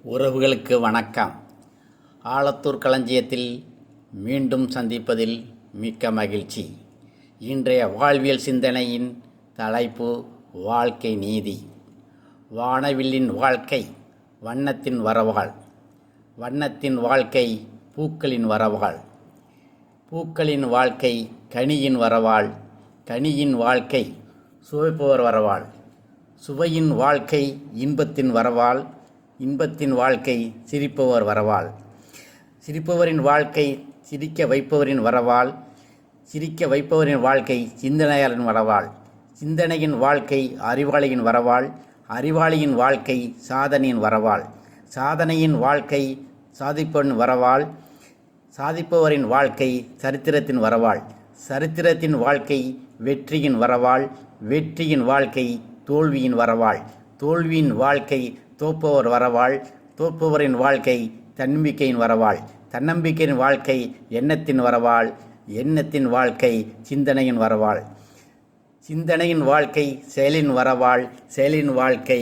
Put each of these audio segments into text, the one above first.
உறவுகளுக்கு வணக்கம். ஆலத்தூர் களஞ்சியத்தில் மீண்டும் சந்திப்பதில் மிக்க மகிழ்ச்சி. இன்றைய வாழ்வியல் சிந்தனையின் தலைப்பு வாழ்க்கை நீதி. வானவில்லின் வாழ்க்கை வண்ணத்தின் வரவாள், வண்ணத்தின் வாழ்க்கை பூக்களின் வரவாள், பூக்களின் வாழ்க்கை கனியின் வரவாள், கனியின் வாழ்க்கை சுவைப்பவர் வரவாள், சுவையின் வாழ்க்கை இன்பத்தின் வரவாள், இன்பத்தின் வாழ்க்கை சிரிப்பவர் வரவாள், சிரிப்பவரின் வாழ்க்கை சிரிக்க வைப்பவரின் வரவாள், சிரிக்க வைப்பவரின் வாழ்க்கை சிந்தனையாளரின் வரவாள், சிந்தனையின் வாழ்க்கை அறிவாளியின் வரவாள், அறிவாளியின் வாழ்க்கை சாதனையின் வரவாள், சாதனையின் வாழ்க்கை சாதிப்பவரின் வரவாள், சாதிப்பவரின் வாழ்க்கை சரித்திரத்தின் வரவாள், சரித்திரத்தின் வாழ்க்கை வெற்றியின் வரவாள், வெற்றியின் வாழ்க்கை தோல்வியின் வரவாள், தோல்வியின் வாழ்க்கை தோற்பவர் வரவாள், தோற்பவரின் வாழ்க்கை தன்னம்பிக்கையின் வரவாள், தன்னம்பிக்கையின் வாழ்க்கை எண்ணத்தின் வரவாள், எண்ணத்தின் வாழ்க்கை சிந்தனையின் வரவாள், சிந்தனையின் வாழ்க்கை செயலின் வரவாள், செயலின் வாழ்க்கை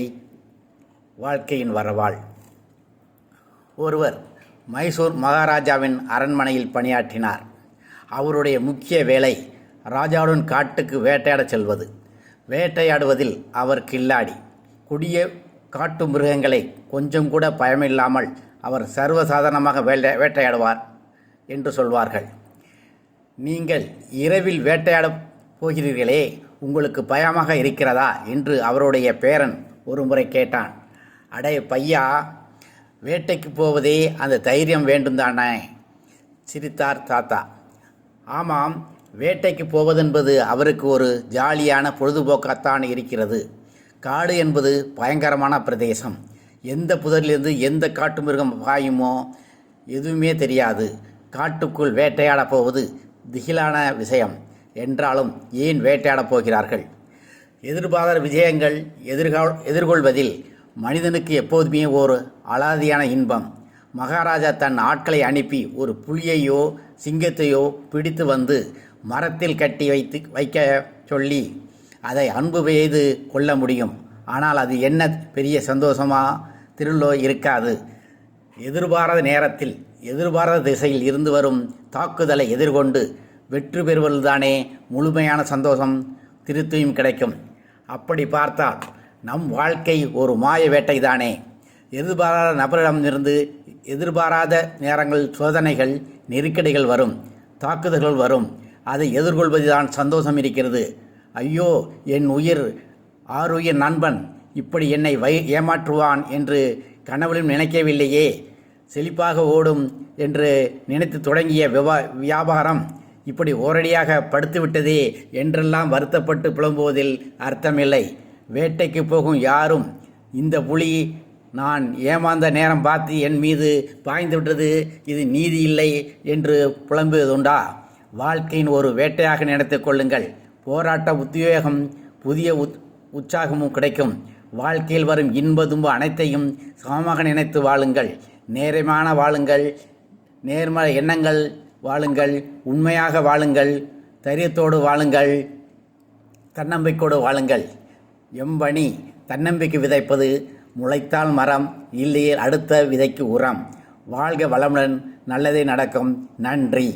வாழ்க்கையின் வரவாள். ஒருவர் மைசூர் மகாராஜாவின் அரண்மனையில் பணியாற்றினார். அவருடைய முக்கிய வேலை ராஜாவுடன் காட்டுக்கு வேட்டையாடச் செல்வது. வேட்டையாடுவதில் அவர் கில்லாடி. கொடிய காட்டு மிருகங்களை கொஞ்சம் கூட பயமில்லாமல் அவர் சர்வசாதாரணமாக வேட்டையாடுவார் என்று சொல்வார்கள். நீங்கள் இரவில் வேட்டையாடப் போகிறீர்களே, உங்களுக்கு பயமாக இருக்கிறதா என்று அவருடைய பேரன் ஒரு முறை கேட்டான். அடே பையா, வேட்டைக்கு போவதே அந்த தைரியம் வேண்டும் தானே, சிரித்தார் தாத்தா. ஆமாம், வேட்டைக்கு போவதென்பது அவருக்கு ஒரு ஜாலியான பொழுதுபோக்காத்தான் இருக்கிறது. காடு என்பது பயங்கரமான பிரதேசம். எந்த புதரிலிருந்து எந்த காட்டு மிருகம் பாயுமோ எதுவுமே தெரியாது. காட்டுக்குள் வேட்டையாடப் போவது திகிலான விஷயம். என்றாலும் ஏன் வேட்டையாடப் போகிறார்கள்? எதிர்பாராத விஜயங்கள் எதிர்கொள்வதில் மனிதனுக்கு எப்போதுமே ஒரு அலாதியான இன்பம். மகாராஜா தன் ஆட்களை அனுப்பி ஒரு புலியையோ சிங்கத்தையோ பிடித்து வந்து மரத்தில் கட்டி வைக்க சொல்லி அதை அன்பு செய்து கொள்ள முடியும். ஆனால் அது என்ன பெரிய சந்தோஷமா திருளோ இருக்காது. எதிர்பாராத நேரத்தில் எதிர்பாராத திசையில் இருந்து வரும் தாக்குதலை எதிர்கொண்டு வெற்றி பெறுவதுதானே முழுமையான சந்தோஷம் திருப்தியும் கிடைக்கும். அப்படி பார்த்தால் நம் வாழ்க்கை ஒரு மாய வேட்டை தானே. எதிர்பாராத நபரிடமிருந்து எதிர்பாராத நேரங்கள் சோதனைகள் நெருக்கடிகள் வரும், தாக்குதல்கள் வரும். அதை எதிர்கொள்வதுதான் சந்தோஷம் இருக்கிறது. ஐயோ, என் ஆருயிர் நண்பன் இப்படி என்னை ஏமாற்றுவான் என்று கனவிலும் நினைக்கவில்லையே. செழிப்பாக ஓடும் என்று நினைத்து தொடங்கிய வியாபாரம் இப்படி ஓரடியாக படுத்துவிட்டதே என்றெல்லாம் வருத்தப்பட்டு புலம்புவதில் அர்த்தமில்லை. வேட்டைக்கு போகும் யாரும் இந்த புலி நான் ஏமாந்த நேரம் பார்த்து என் மீது பாய்ந்து விட்டது, இது நீதி இல்லை என்று புலம்புவதுண்டா? வாழ்க்கையின் ஒரு வேட்டையாக நினைத்து கொள்ளுங்கள். போராட்ட உத்வேகம் புதிய உற்சாகமும் கிடைக்கும். வாழ்க்கையில் வரும் இன்ப துன்ப அனைத்தையும் சமமாக நினைத்து வாழுங்கள். நேர்மையான வாழுங்கள், நேர்மறை எண்ணங்கள் வாழுங்கள், உண்மையாக வாழுங்கள், தைரியத்தோடு வாழுங்கள், தன்னம்பிக்கையோடு வாழுங்கள். எம்பணி தன்னம்பிக்கை விதைப்பது, முளைத்தால் மரம், இல்லையே அடுத்த விதைக்கு உரம். வாழ்க வளமுடன், நல்லதே நடக்கும். நன்றி.